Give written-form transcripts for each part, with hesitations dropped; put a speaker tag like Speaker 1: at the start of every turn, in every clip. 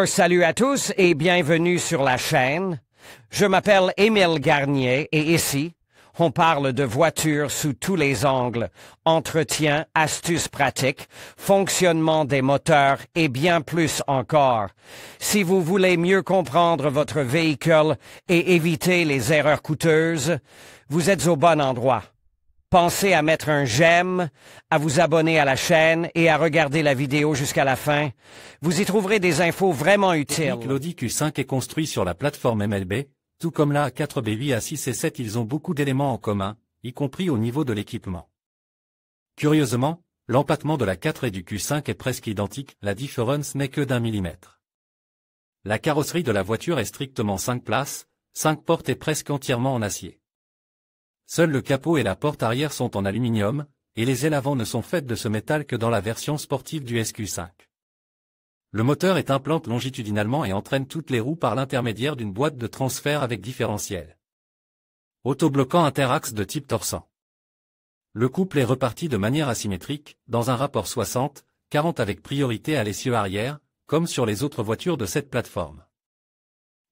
Speaker 1: Salut à tous et bienvenue sur la chaîne. Je m'appelle Émile Garnier et ici, on parle de voitures sous tous les angles, entretien, astuces pratiques, fonctionnement des moteurs et bien plus encore. Si vous voulez mieux comprendre votre véhicule et éviter les erreurs coûteuses, vous êtes au bon endroit. Pensez à mettre un j'aime, à vous abonner à la chaîne et à regarder la vidéo jusqu'à la fin. Vous y trouverez des infos vraiment utiles.
Speaker 2: L'Audi Q5 est construit sur la plateforme MLB, tout comme la A4, B8, A6 et 7, ils ont beaucoup d'éléments en commun, y compris au niveau de l'équipement. Curieusement, l'empattement de la 4 et du Q5 est presque identique, la différence n'est que d'1 millimètre. La carrosserie de la voiture est strictement 5 places, 5 portes et presque entièrement en acier. Seul le capot et la porte arrière sont en aluminium, et les ailes avant ne sont faites de ce métal que dans la version sportive du SQ5. Le moteur est implante longitudinalement et entraîne toutes les roues par l'intermédiaire d'une boîte de transfert avec différentiel. Autobloquant interaxe de type torsan. Le couple est reparti de manière asymétrique, dans un rapport 60-40 avec priorité à l'essieu arrière, comme sur les autres voitures de cette plateforme.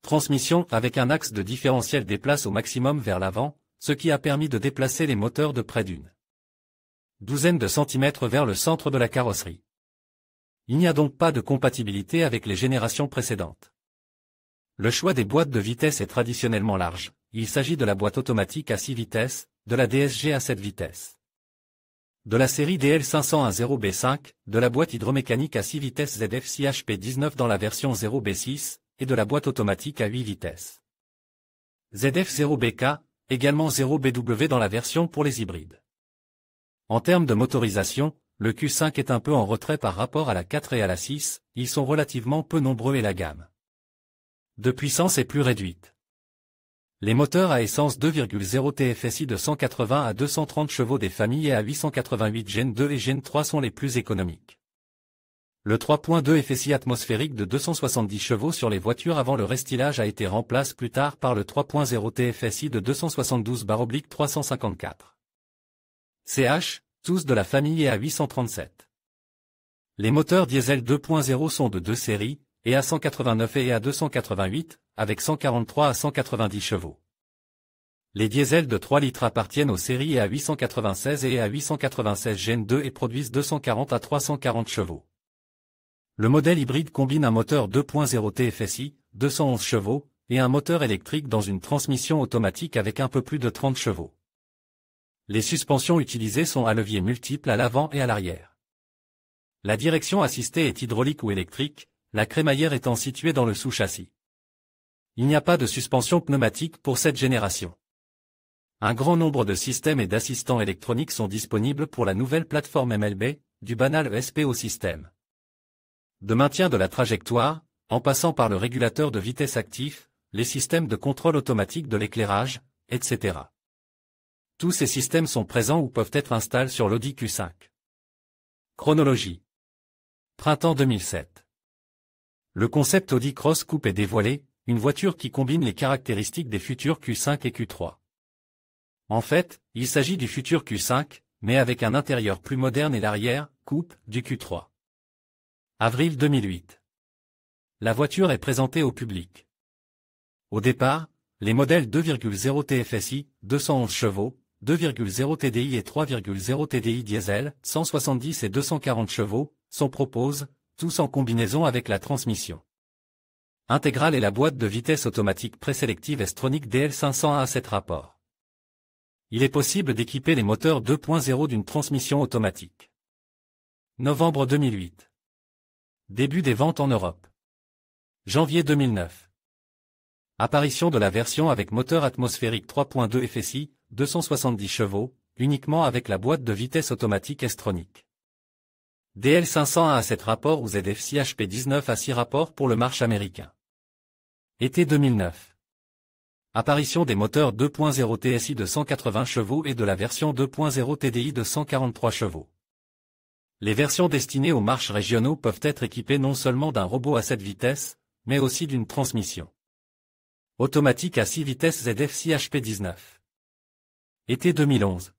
Speaker 2: Transmission avec un axe de différentiel déplace au maximum vers l'avant, ce qui a permis de déplacer les moteurs de près d'une douzaine de centimètres vers le centre de la carrosserie. Il n'y a donc pas de compatibilité avec les générations précédentes. Le choix des boîtes de vitesse est traditionnellement large, il s'agit de la boîte automatique à 6 vitesses, de la DSG à 7 vitesses, de la série DL500 à 0B5, de la boîte hydromécanique à 6 vitesses ZF6HP19 dans la version 0B6, et de la boîte automatique à 8 vitesses. ZF0BK, également 0BW dans la version pour les hybrides. En termes de motorisation, le Q5 est un peu en retrait par rapport à la 4 et à la 6, ils sont relativement peu nombreux et la gamme de puissance est plus réduite. Les moteurs à essence 2,0 TFSI de 180 à 230 chevaux des familles et à 888 Gen 2 et Gen 3 sont les plus économiques. Le 3.2 FSI atmosphérique de 270 chevaux sur les voitures avant le restylage a été remplacé plus tard par le 3.0 TFSI de 272/354. CH, tous de la famille et à 837. Les moteurs diesel 2.0 sont de deux séries, et à 189 et à 288, avec 143 à 190 chevaux. Les diesels de 3 litres appartiennent aux séries et à 896 et à 896 Gen 2 et produisent 240 à 340 chevaux. Le modèle hybride combine un moteur 2.0 TFSI, 211 chevaux, et un moteur électrique dans une transmission automatique avec un peu plus de 30 chevaux. Les suspensions utilisées sont à levier multiple à l'avant et à l'arrière. La direction assistée est hydraulique ou électrique, la crémaillère étant située dans le sous-châssis. Il n'y a pas de suspension pneumatique pour cette génération. Un grand nombre de systèmes et d'assistants électroniques sont disponibles pour la nouvelle plateforme MLB, du banal ESP au système de maintien de la trajectoire, en passant par le régulateur de vitesse actif, les systèmes de contrôle automatique de l'éclairage, etc. Tous ces systèmes sont présents ou peuvent être installés sur l'Audi Q5. Chronologie. Printemps 2007. Le concept Audi Cross Coupe est dévoilé, une voiture qui combine les caractéristiques des futurs Q5 et Q3. En fait, il s'agit du futur Q5, mais avec un intérieur plus moderne et l'arrière, coupe, du Q3. Avril 2008. La voiture est présentée au public. Au départ, les modèles 2,0 TFSI, 211 chevaux, 2,0 TDI et 3,0 TDI diesel, 170 et 240 chevaux, sont proposés, tous en combinaison avec la transmission intégrale et la boîte de vitesse automatique présélective S-Tronic DL500 à 7 rapports. Il est possible d'équiper les moteurs 2.0 d'une transmission automatique. Novembre 2008. Début des ventes en Europe. Janvier 2009. Apparition de la version avec moteur atmosphérique 3.2 FSI, 270 chevaux, uniquement avec la boîte de vitesse automatique S-Tronic. DL500 à 7 rapports ou ZF6HP19 à 6 rapports pour le marché américain. Été 2009. Apparition des moteurs 2.0 TSI de 180 chevaux et de la version 2.0 TDI de 143 chevaux. Les versions destinées aux marchés régionaux peuvent être équipées non seulement d'un robot à 7 vitesses, mais aussi d'une transmission automatique à 6 vitesses ZF6HP19. Été 2011.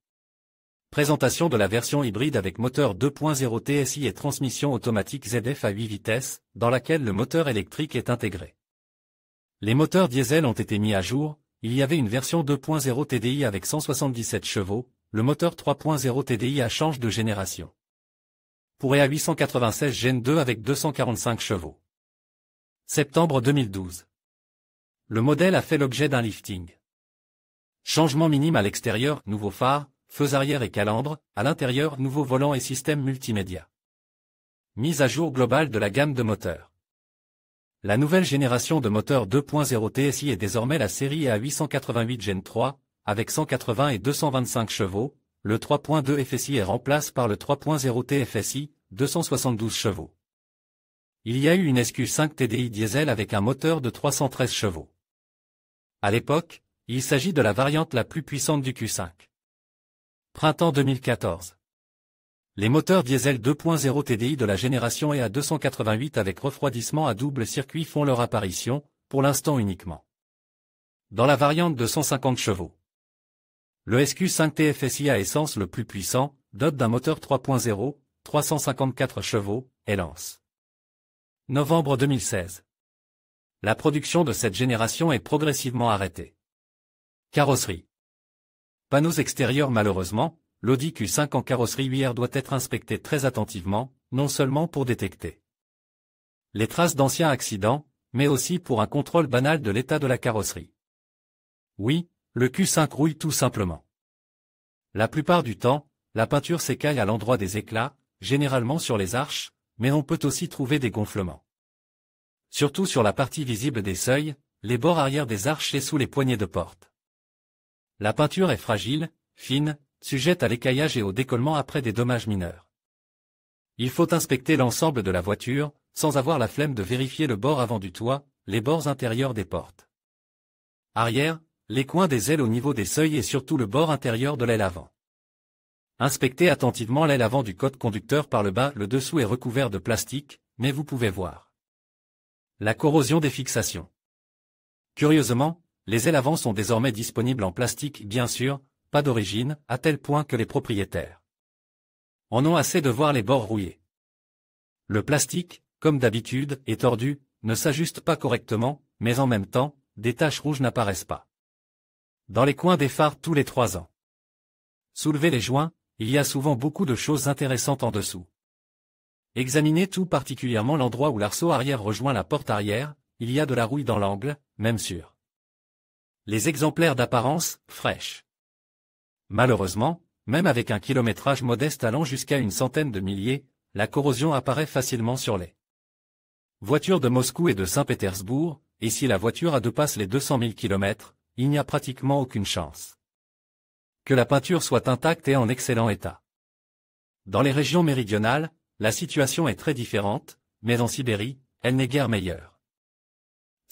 Speaker 2: Présentation de la version hybride avec moteur 2.0 TSI et transmission automatique ZF à 8 vitesses, dans laquelle le moteur électrique est intégré. Les moteurs diesel ont été mis à jour, il y avait une version 2.0 TDI avec 177 chevaux, le moteur 3.0 TDI change de génération. Pour EA 896 Gen 2 avec 245 chevaux. Septembre 2012. Le modèle a fait l'objet d'un lifting. Changement minime à l'extérieur, nouveau phare, feux arrière et calandre, à l'intérieur, nouveau volant et système multimédia. Mise à jour globale de la gamme de moteurs. La nouvelle génération de moteurs 2.0 TSI est désormais la série EA 888 Gen 3, avec 180 et 225 chevaux, le 3.2 FSI est remplacé par le 3.0 TFSI, 272 chevaux. Il y a eu une SQ5 TDI diesel avec un moteur de 313 chevaux. À l'époque, il s'agit de la variante la plus puissante du Q5. Printemps 2014. Les moteurs diesel 2.0 TDI de la génération EA 288 avec refroidissement à double circuit font leur apparition, pour l'instant uniquement. Dans la variante de 150 chevaux. Le SQ5 TFSI à essence le plus puissant, dote d'un moteur 3.0, 354 chevaux, et lance. Novembre 2016. La production de cette génération est progressivement arrêtée. Carrosserie. Panneaux extérieurs. Malheureusement, l'Audi Q5 en carrosserie 8R doit être inspecté très attentivement, non seulement pour détecter les traces d'anciens accidents, mais aussi pour un contrôle banal de l'état de la carrosserie. Oui, le Q5 rouille tout simplement. La plupart du temps, la peinture s'écaille à l'endroit des éclats, généralement sur les arches, mais on peut aussi trouver des gonflements. Surtout sur la partie visible des seuils, les bords arrière des arches et sous les poignées de porte. La peinture est fragile, fine, sujette à l'écaillage et au décollement après des dommages mineurs. Il faut inspecter l'ensemble de la voiture, sans avoir la flemme de vérifier le bord avant du toit, les bords intérieurs des portes arrière, les coins des ailes au niveau des seuils et surtout le bord intérieur de l'aile avant. Inspectez attentivement l'aile avant du côté conducteur par le bas, le dessous est recouvert de plastique, mais vous pouvez voir la corrosion des fixations. Curieusement, les ailes avant sont désormais disponibles en plastique, bien sûr, pas d'origine, à tel point que les propriétaires en ont assez de voir les bords rouillés. Le plastique, comme d'habitude, est tordu, ne s'ajuste pas correctement, mais en même temps, des taches rouges n'apparaissent pas dans les coins des phares tous les 3 ans. Soulevez les joints, il y a souvent beaucoup de choses intéressantes en dessous. Examinez tout particulièrement l'endroit où l'arceau arrière rejoint la porte arrière, il y a de la rouille dans l'angle, même sur les exemplaires d'apparence fraîche. Malheureusement, même avec un kilométrage modeste allant jusqu'à une centaine de milliers, la corrosion apparaît facilement sur les voitures de Moscou et de Saint-Pétersbourg, et si la voiture dépasse les 200 000 km, il n'y a pratiquement aucune chance que la peinture soit intacte et en excellent état. Dans les régions méridionales, la situation est très différente, mais en Sibérie, elle n'est guère meilleure.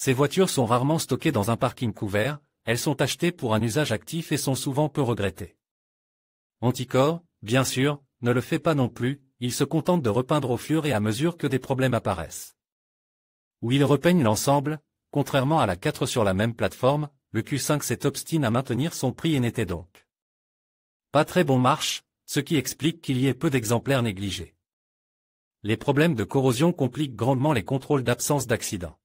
Speaker 2: Ces voitures sont rarement stockées dans un parking couvert, elles sont achetées pour un usage actif et sont souvent peu regrettées. Anticor, bien sûr, ne le fait pas non plus, il se contente de repeindre au fur et à mesure que des problèmes apparaissent. Ou il repeigne l'ensemble, contrairement à la 4 sur la même plateforme, le Q5 s'est obstiné à maintenir son prix et n'était donc pas très bon marche, ce qui explique qu'il y ait peu d'exemplaires négligés. Les problèmes de corrosion compliquent grandement les contrôles d'absence d'accident.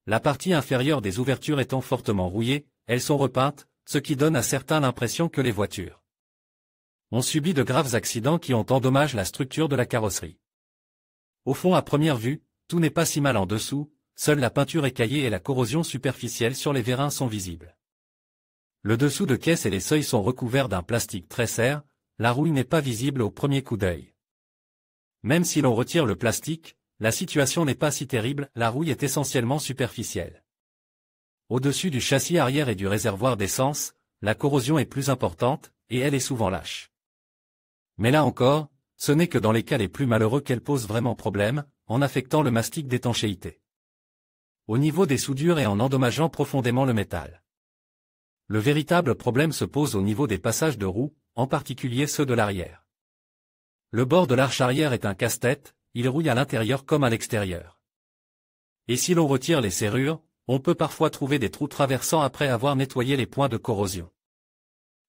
Speaker 2: La partie inférieure des ouvertures étant fortement rouillée, elles sont repeintes, ce qui donne à certains l'impression que les voitures ont subi de graves accidents qui ont endommagé la structure de la carrosserie. Au fond, à première vue, tout n'est pas si mal en dessous, seule la peinture écaillée et la corrosion superficielle sur les vérins sont visibles. Le dessous de caisse et les seuils sont recouverts d'un plastique très serre, la rouille n'est pas visible au premier coup d'œil. Même si l'on retire le plastique, la situation n'est pas si terrible, la rouille est essentiellement superficielle. Au-dessus du châssis arrière et du réservoir d'essence, la corrosion est plus importante, et elle est souvent lâche. Mais là encore, ce n'est que dans les cas les plus malheureux qu'elle pose vraiment problème, en affectant le mastic d'étanchéité. Au niveau des soudures et en endommageant profondément le métal. Le véritable problème se pose au niveau des passages de roues, en particulier ceux de l'arrière. Le bord de l'arche arrière est un casse-tête, il rouille à l'intérieur comme à l'extérieur. Et si l'on retire les serrures, on peut parfois trouver des trous traversant après avoir nettoyé les points de corrosion.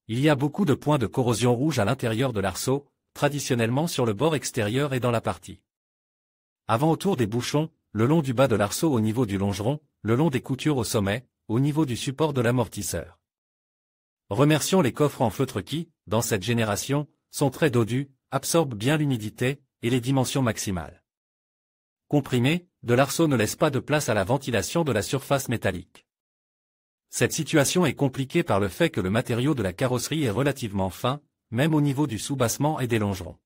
Speaker 2: Il y a beaucoup de points de corrosion rouge à l'intérieur de l'arceau, traditionnellement sur le bord extérieur et dans la partie avant autour des bouchons, le long du bas de l'arceau au niveau du longeron, le long des coutures au sommet, au niveau du support de l'amortisseur. Remercions les coffres en feutre qui, dans cette génération, sont très dodus, absorbent bien l'humidité et les dimensions maximales. Comprimés, de l'arceau ne laisse pas de place à la ventilation de la surface métallique. Cette situation est compliquée par le fait que le matériau de la carrosserie est relativement fin, même au niveau du soubassement et des longerons.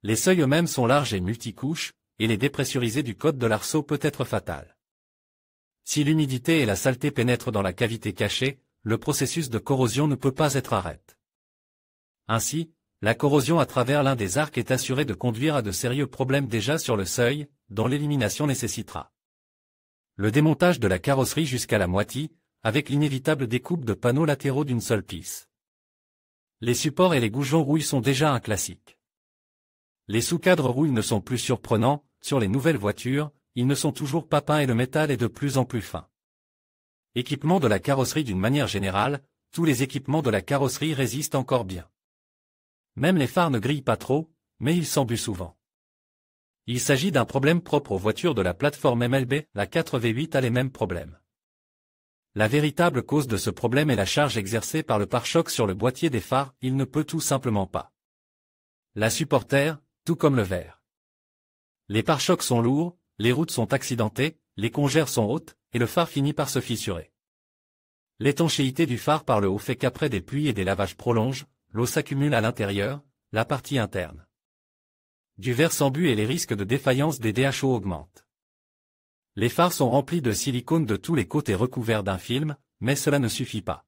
Speaker 2: Les seuils eux-mêmes sont larges et multicouches, et les dépressuriser du côte de l'arceau peut être fatal. Si l'humidité et la saleté pénètrent dans la cavité cachée, le processus de corrosion ne peut pas être arrêté. Ainsi, la corrosion à travers l'un des arcs est assurée de conduire à de sérieux problèmes déjà sur le seuil, dont l'élimination nécessitera le démontage de la carrosserie jusqu'à la moitié, avec l'inévitable découpe de panneaux latéraux d'une seule piste. Les supports et les goujons rouille sont déjà un classique. Les sous-cadres rouille ne sont plus surprenants, sur les nouvelles voitures, ils ne sont toujours pas peints et le métal est de plus en plus fin. Équipement de la carrosserie d'une manière générale, tous les équipements de la carrosserie résistent encore bien. Même les phares ne grillent pas trop, mais ils s'embuent souvent. Il s'agit d'un problème propre aux voitures de la plateforme MLB, la 4V8 a les mêmes problèmes. La véritable cause de ce problème est la charge exercée par le pare-choc sur le boîtier des phares, il ne peut tout simplement pas la supporter, tout comme le verre. Les pare-chocs sont lourds, les routes sont accidentées, les congères sont hautes, et le phare finit par se fissurer. L'étanchéité du phare par le haut fait qu'après des pluies et des lavages prolongés, l'eau s'accumule à l'intérieur, la partie interne du verre s'embue et les risques de défaillance des DHO augmentent. Les phares sont remplis de silicone de tous les côtés recouverts d'un film, mais cela ne suffit pas.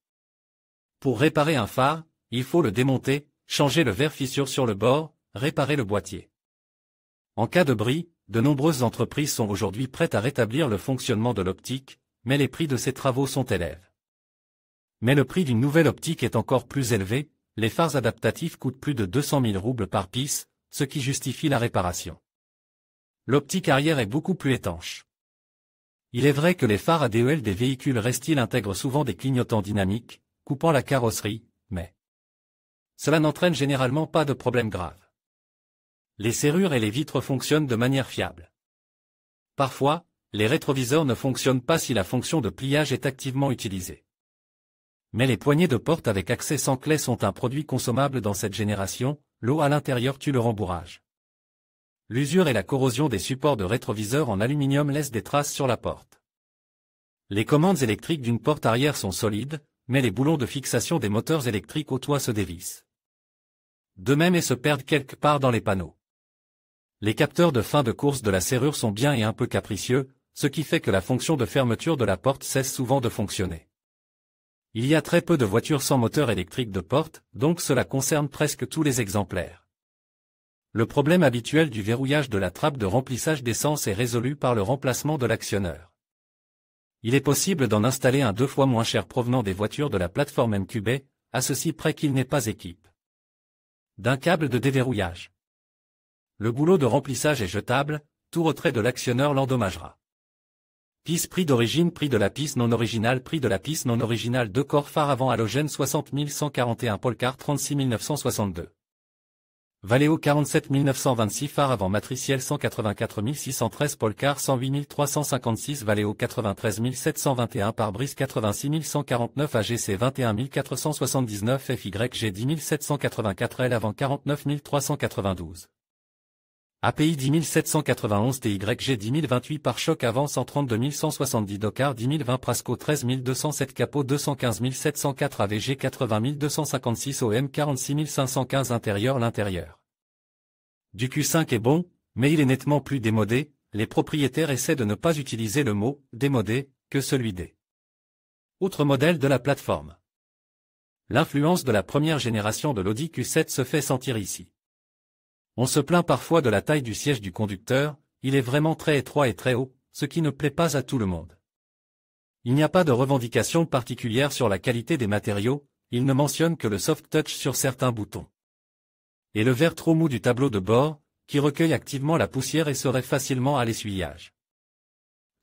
Speaker 2: Pour réparer un phare, il faut le démonter, changer le verre fissure sur le bord, réparer le boîtier. En cas de bris, de nombreuses entreprises sont aujourd'hui prêtes à rétablir le fonctionnement de l'optique, mais les prix de ces travaux sont élevés. Mais le prix d'une nouvelle optique est encore plus élevé, les phares adaptatifs coûtent plus de 200 000 roubles par pièce, ce qui justifie la réparation. L'optique arrière est beaucoup plus étanche. Il est vrai que les phares ADEL des véhicules restiles intègrent souvent des clignotants dynamiques, coupant la carrosserie, mais cela n'entraîne généralement pas de problème grave. Les serrures et les vitres fonctionnent de manière fiable. Parfois, les rétroviseurs ne fonctionnent pas si la fonction de pliage est activement utilisée. Mais les poignées de porte avec accès sans clé sont un produit consommable dans cette génération, l'eau à l'intérieur tue le rembourrage. L'usure et la corrosion des supports de rétroviseurs en aluminium laissent des traces sur la porte. Les commandes électriques d'une porte arrière sont solides, mais les boulons de fixation des moteurs électriques au toit se dévissent. De même et se perdent quelque part dans les panneaux. Les capteurs de fin de course de la serrure sont bien et un peu capricieux, ce qui fait que la fonction de fermeture de la porte cesse souvent de fonctionner. Il y a très peu de voitures sans moteur électrique de porte, donc cela concerne presque tous les exemplaires. Le problème habituel du verrouillage de la trappe de remplissage d'essence est résolu par le remplacement de l'actionneur. Il est possible d'en installer un 2 fois moins cher provenant des voitures de la plateforme MQB, à ceci près qu'il n'est pas équipe d'un câble de déverrouillage. Le boulot de remplissage est jetable, tout retrait de l'actionneur l'endommagera. Piste prix d'origine, prix de la piste non originale, prix de la piste non originale 2 corps phare avant halogène 60 141 Polcar 36 962. Valeo 47 926 phare avant matriciel 184 613 Polcar 108 356 Valeo 93 721 pare-brise 86 149 AGC 21 479 FYG 10 784 L avant 49 392. API 10 791 TYG 10 028 pare-choc avant 132 170 Docard 10 020 Prasco 13 207 Capot 215 704 AVG 80 256 OM 46 515 Intérieur. L'intérieur du Q5 est bon, mais il est nettement plus démodé, les propriétaires essaient de ne pas utiliser le mot « démodé » que celui des autres modèles de la plateforme. L'influence de la première génération de l'Audi Q7 se fait sentir ici. On se plaint parfois de la taille du siège du conducteur, il est vraiment très étroit et très haut, ce qui ne plaît pas à tout le monde. Il n'y a pas de revendication particulière sur la qualité des matériaux, il ne mentionne que le soft touch sur certains boutons. Et le verre trop mou du tableau de bord, qui recueille activement la poussière et serait facilement à l'essuyage.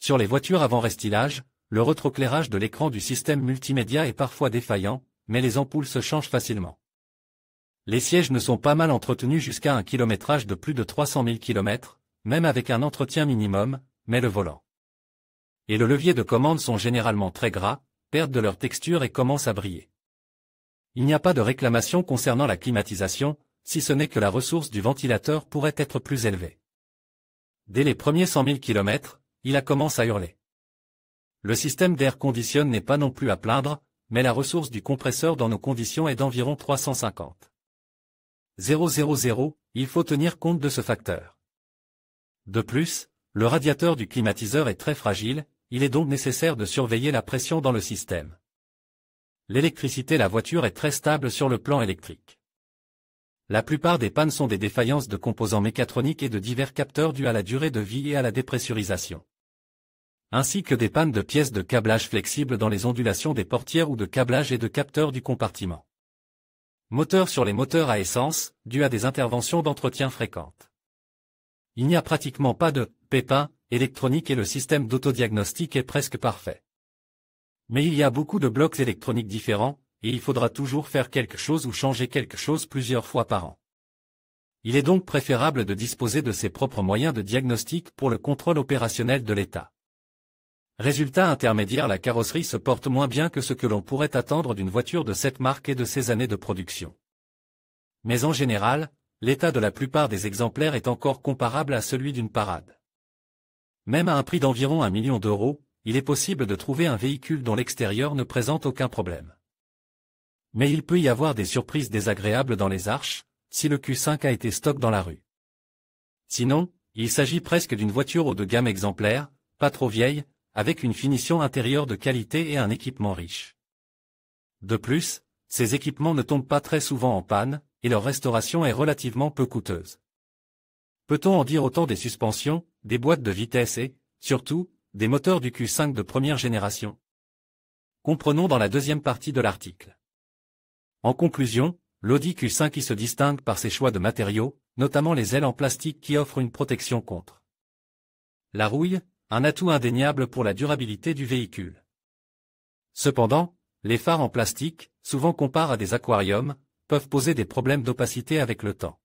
Speaker 2: Sur les voitures avant restylage, le rétroéclairage de l'écran du système multimédia est parfois défaillant, mais les ampoules se changent facilement. Les sièges ne sont pas mal entretenus jusqu'à un kilométrage de plus de 300 000 km, même avec un entretien minimum, mais le volant et le levier de commande sont généralement très gras, perdent de leur texture et commencent à briller. Il n'y a pas de réclamation concernant la climatisation, si ce n'est que la ressource du ventilateur pourrait être plus élevée. Dès les premiers 100 000 km, il commence à hurler. Le système d'air conditionne n'est pas non plus à plaindre, mais la ressource du compresseur dans nos conditions est d'environ 350 000, il faut tenir compte de ce facteur. De plus, le radiateur du climatiseur est très fragile, il est donc nécessaire de surveiller la pression dans le système. L'électricité, la voiture est très stable sur le plan électrique. La plupart des pannes sont des défaillances de composants mécatroniques et de divers capteurs dus à la durée de vie et à la dépressurisation. Ainsi que des pannes de pièces de câblage flexibles dans les ondulations des portières ou de câblage et de capteurs du compartiment. Moteur sur les moteurs à essence, dû à des interventions d'entretien fréquentes. Il n'y a pratiquement pas de pépins électroniques et le système d'autodiagnostic est presque parfait. Mais il y a beaucoup de blocs électroniques différents, et il faudra toujours faire quelque chose ou changer quelque chose plusieurs fois par an. Il est donc préférable de disposer de ses propres moyens de diagnostic pour le contrôle opérationnel de l'état. Résultat intermédiaire, la carrosserie se porte moins bien que ce que l'on pourrait attendre d'une voiture de cette marque et de ses années de production. Mais en général, l'état de la plupart des exemplaires est encore comparable à celui d'une parade. Même à un prix d'environ 1 million d'euros, il est possible de trouver un véhicule dont l'extérieur ne présente aucun problème. Mais il peut y avoir des surprises désagréables dans les arches, si le Q5 a été stock dans la rue. Sinon, il s'agit presque d'une voiture haut de gamme exemplaire, pas trop vieille, avec une finition intérieure de qualité et un équipement riche. De plus, ces équipements ne tombent pas très souvent en panne, et leur restauration est relativement peu coûteuse. Peut-on en dire autant des suspensions, des boîtes de vitesse et, surtout, des moteurs du Q5 de première génération? Comprenons dans la deuxième partie de l'article. En conclusion, l'Audi Q5 qui se distingue par ses choix de matériaux, notamment les ailes en plastique qui offrent une protection contre la rouille, un atout indéniable pour la durabilité du véhicule. Cependant, les phares en plastique, souvent comparés à des aquariums, peuvent poser des problèmes d'opacité avec le temps.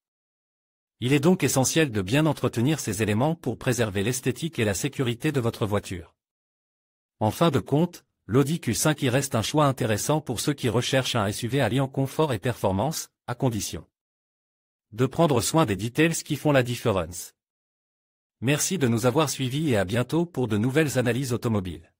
Speaker 2: Il est donc essentiel de bien entretenir ces éléments pour préserver l'esthétique et la sécurité de votre voiture. En fin de compte, l'Audi Q5 y reste un choix intéressant pour ceux qui recherchent un SUV alliant confort et performance, à condition de prendre soin des details qui font la différence. Merci de nous avoir suivis et à bientôt pour de nouvelles analyses automobiles.